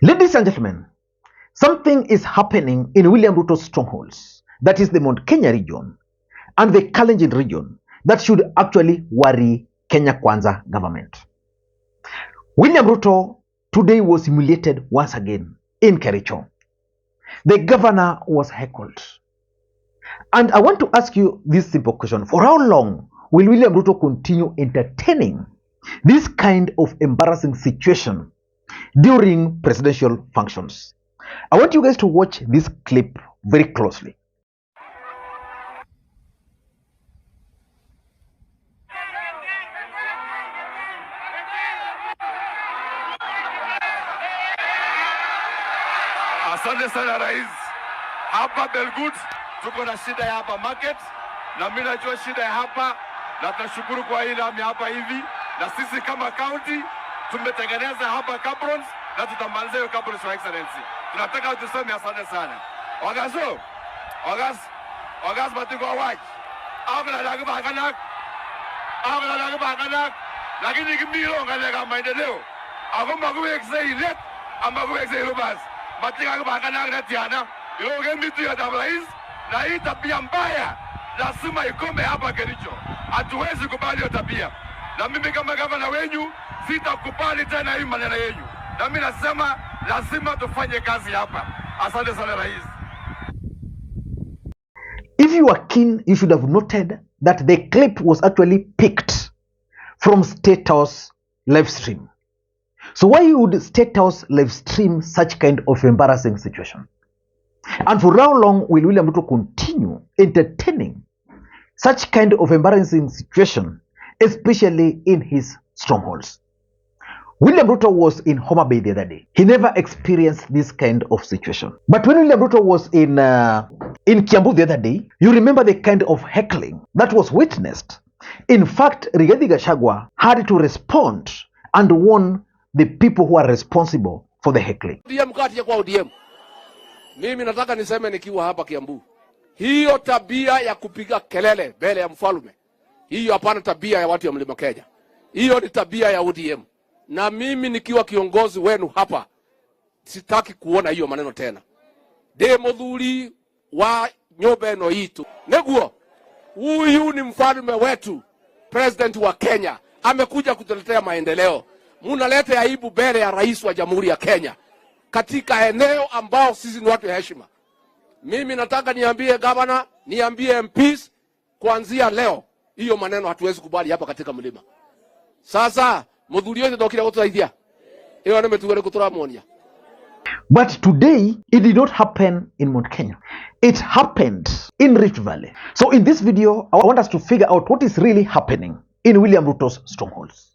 Ladies and gentlemen, something is happening in William Ruto's strongholds, that is the Mount Kenya region and the Kalenjin region, that should actually worry Kenya Kwanza government. William Ruto today was humiliated once again in Kericho. The governor was heckled. And I want to ask you this simple question. For how long will William Ruto continue entertaining this kind of embarrassing situation during presidential functions? I want you guys to watch this clip very closely. Asante sana rais. Hapa Belgut tuko na shida ya hapa market, na mimi najua shida ya hapa, na tunashukuru kwa hili hapa hivi, na sisi kama county tumetengeneza hapa cabrons na tutamaliza hiyo cabrons for excellency. Tunataka tuseme asante sana. Ogas matiko awaj. Abla lagu bakanak. Lakini kimiro ngalega maendeleo. Ako maguwekse ilet, amaguwekse ilubas. Matika bakanak na tiana. Iloge mitu ya tabrais, na hii tabia mbaya lazima ikome hapa Kericho. Hatuwezi kubali hiyo tabia. Na mimi kama gavana wenyu sitakubali tena hii maneno yenu. Na mimi nasema lazima tufanye kazi hapa. Asante sana rais. If you are keen, you should have noted that the clip was actually picked from State House live stream. So why would State House live stream such kind of embarrassing situation? And for how long will William Ruto continue entertaining such kind of embarrassing situation, especially in his strongholds? William Ruto was in Homa Bay the other day. He never experienced this kind of situation. But when William Ruto was in Kiambu the other day, you remember the kind of heckling that was witnessed. In fact, Rigathi Gachagua had to respond and warn the people who are responsible for the heckling. Mimi nataka niseme nikiwa hapa Kiambu, hiyo tabia ya kupiga kelele mbele ya mfalme, hiyo hapana tabia ya watu ya Mlima Kenya. Hiyo ni tabia ya ODM. Na mimi nikiwa kiongozi wenu hapa, sitaki kuona hiyo maneno tena. Muthuri wa nyumba eno yitu. Neguo, huyu ni mfalme wetu, president wa Kenya. Amekuja kutuletea maendeleo. Munaleta aibu mbele ya rais wa Jamhuri ya Kenya, katika eneo ambao sisi ni watu ya heshima. Mimi nataka niambie governor, niambie MPs, kuanzia leo hiyo maneno hatuwezi kubali hapa katika mlima. Sasa muthuri yote ndokira gututeithia. Iyo nimetuwele kuturamonia. But today it did not happen in Mount Kenya. It happened in Rift Valley. So in this video, I want us to figure out what is really happening in William Ruto's strongholds.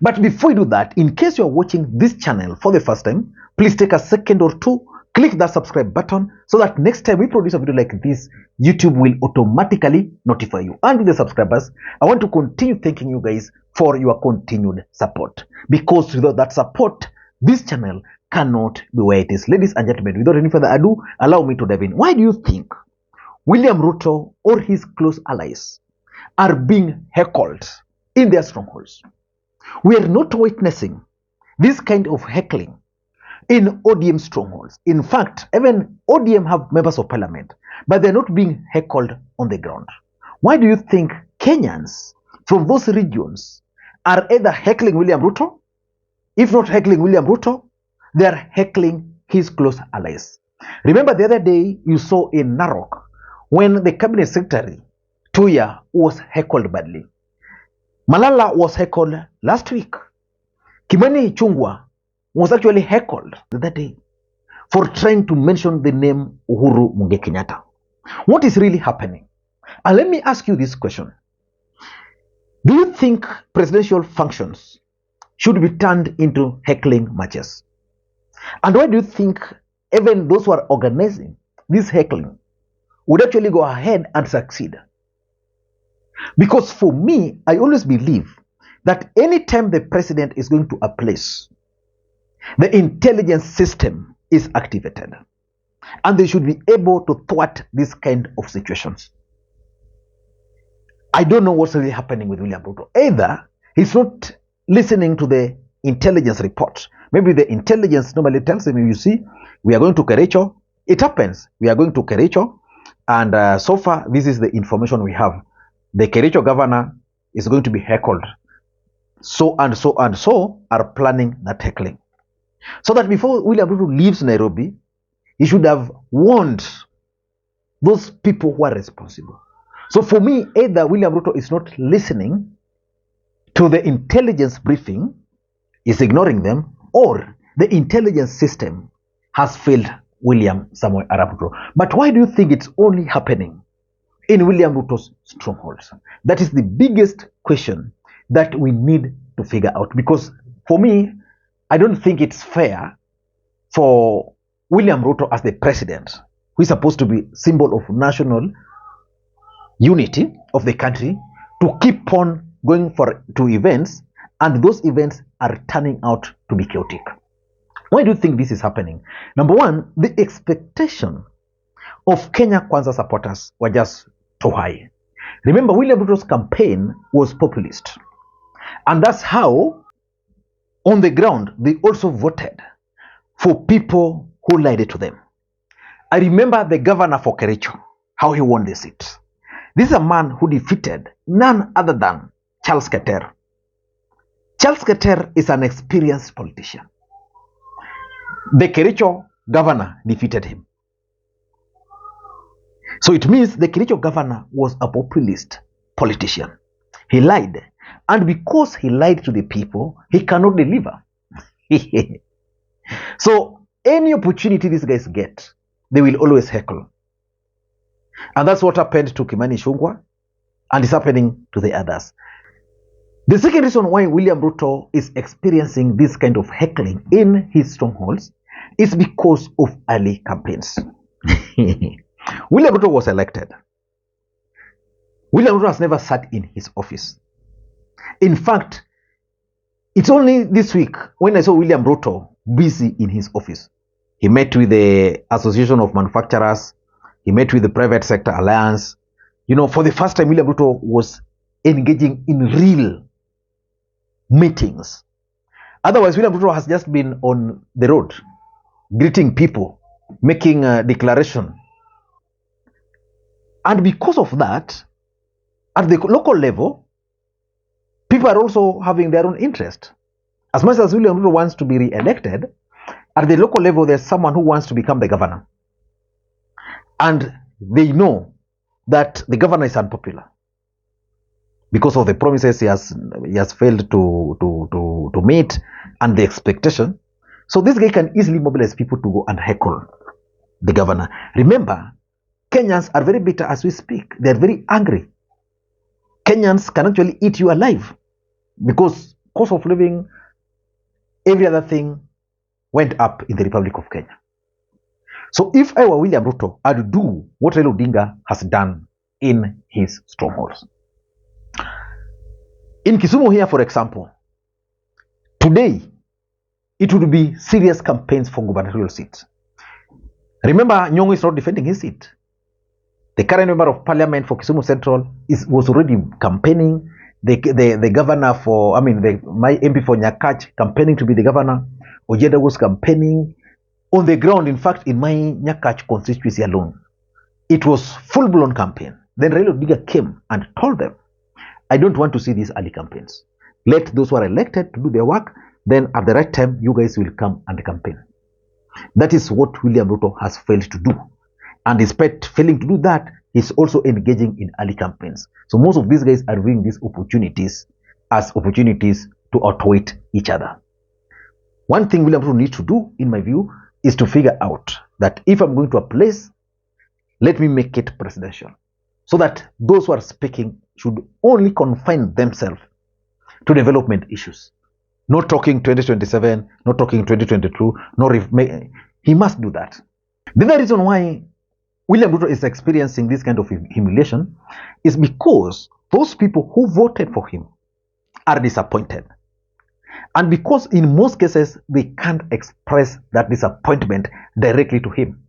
But before we do that, in case you are watching this channel for the first time, please take a second or two, click that subscribe button so that next time we produce a video like this, YouTube will automatically notify you. And with the subscribers, I want to continue thanking you guys for your continued support. Because without that support, this channel cannot be where it is. Ladies and gentlemen, without any further ado, allow me to dive in. Why do you think William Ruto or his close allies are being heckled in their strongholds? We are not witnessing this kind of heckling in ODM strongholds. In fact, even ODM have members of parliament, but they're not being heckled on the ground. Why do you think Kenyans from those regions are either heckling William Ruto? If not heckling William Ruto, they are heckling his close allies. Remember the other day you saw in Narok when the cabinet secretary, Tuya, was heckled badly. Malala was heckled last week. Kimani Ichung'wah was actually heckled the other day for trying to mention the name Uhuru Kenyatta. What is really happening? And let me ask you this question. Do you think presidential functions should be turned into heckling matches? And why do you think even those who are organizing this heckling would actually go ahead and succeed? Because for me, I always believe that anytime the president is going to a place, the intelligence system is activated. And they should be able to thwart this kind of situations. I don't know what's really happening with William Ruto. Either he's not listening to the intelligence report. Maybe the intelligence normally tells him, you see, we are going to Kericho. It happens. We are going to Kericho. And so far, this is the information we have. The Kericho governor is going to be heckled. So and so and so are planning that heckling. So that before William Ruto leaves Nairobi, he should have warned those people who are responsible. So for me, either William Ruto is not listening to the intelligence briefing, is ignoring them, or the intelligence system has failed William Samoei Arap Ruto. But why do you think it's only happening in William Ruto's strongholds? That is the biggest question that we need to figure out. Because for me, I don't think it's fair for William Ruto as the president, who is supposed to be symbol of national unity of the country, to keep on going to events, and those events are turning out to be chaotic. Why do you think this is happening? Number one, the expectation of Kenya Kwanza supporters were just too high. Remember, William Ruto's campaign was populist. And that's how, on the ground, they also voted for people who lied to them. I remember the governor for Kericho, how he won the seat. This is a man who defeated none other than Charles Keter. Charles Keter is an experienced politician. The Kericho governor defeated him. So it means the Kericho governor was a populist politician. He lied. And because he lied to the people, he cannot deliver. So any opportunity these guys get, they will always heckle. And that's what happened to Kimani Ichung'wah, and it's happening to the others. The second reason why William Ruto is experiencing this kind of heckling in his strongholds is because of early campaigns. William Ruto was elected. William Ruto has never sat in his office. In fact, it's only this week when I saw William Ruto busy in his office. He met with the Association of Manufacturers. He met with the Private Sector Alliance. You know, for the first time, William Ruto was engaging in real meetings. Otherwise, William Ruto has just been on the road, greeting people, making a declaration. And because of that, at the local level, people are also having their own interest. As much as William Ruto wants to be re-elected, at the local level, there's someone who wants to become the governor. And they know that the governor is unpopular because of the promises he has failed to meet and the expectation. So this guy can easily mobilize people to go and heckle the governor. Remember, Kenyans are very bitter as we speak. They are very angry. Kenyans can actually eat you alive because cost of living, every other thing went up in the Republic of Kenya. So if I were William Ruto, I'd do what Raila Odinga has done in his strongholds. In Kisumu here, for example, today, it would be serious campaigns for gubernatorial seats. Remember, Nyong'o is not defending his seat. The current member of parliament for Kisumu Central was already campaigning. The governor for, my MP for Nyakach campaigning to be the governor. Ojeda was campaigning. On the ground, in fact, in my Nyakach constituency alone, it was full-blown campaign. Then Raila Odinga came and told them, I don't want to see these early campaigns. Let those who are elected to do their work. Then at the right time, you guys will come and campaign. That is what William Ruto has failed to do. And despite failing to do that, he's also engaging in early campaigns. So most of these guys are doing these opportunities as opportunities to outwit each other. One thing William Ruto needs to do, in my view, is to figure out that if I'm going to a place, let me make it presidential. So that those who are speaking should only confine themselves to development issues. Not talking 2027, not talking 2022, he must do that. The other reason why William Ruto is experiencing this kind of humiliation is because those people who voted for him are disappointed. And because in most cases, they can't express that disappointment directly to him.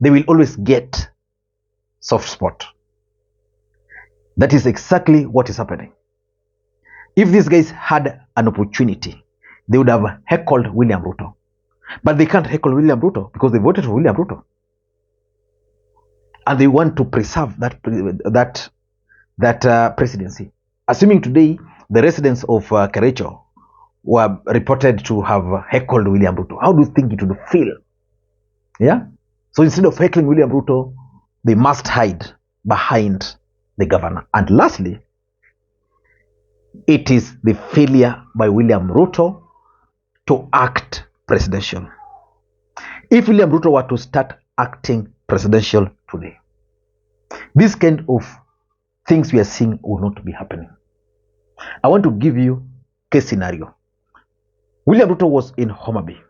They will always get soft spot. That is exactly what is happening. If these guys had an opportunity, they would have heckled William Ruto. But they can't heckle William Ruto because they voted for William Ruto. And they want to preserve that presidency. Assuming today the residents of Kericho were reported to have heckled William Ruto, how do you think it would feel? Yeah. So instead of heckling William Ruto, they must hide behind the governor. And lastly, it is the failure by William Ruto to act presidential. If William Ruto were to start acting presidential today, this kind of things we are seeing will not be happening. I want to give you a case scenario. William Ruto was in Homa Bay.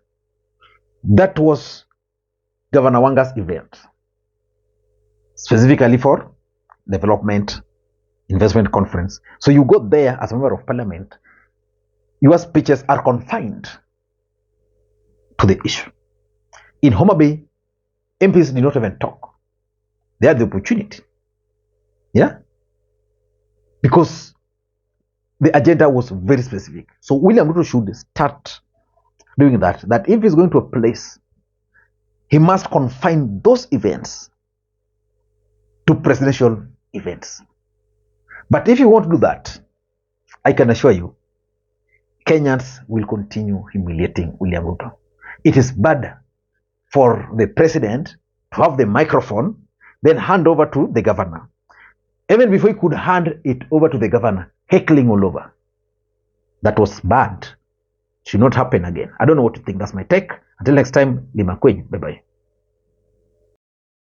That was Governor Wanga's event, specifically for development investment conference. So you go there as a member of parliament, your speeches are confined to the issue. In Homa Bay, MPs did not even talk. They had the opportunity. Yeah? Because the agenda was very specific. So William Ruto should start doing that. That if he's going to a place, he must confine those events to presidential events. But if you won't do that, I can assure you, Kenyans will continue humiliating William Ruto. It is bad for the president to have the microphone, then hand over to the governor. Even before he could hand it over to the governor, heckling all over. That was bad. Should not happen again. I don't know what to think. That's my take. Until next time, Makwiny. Bye-bye.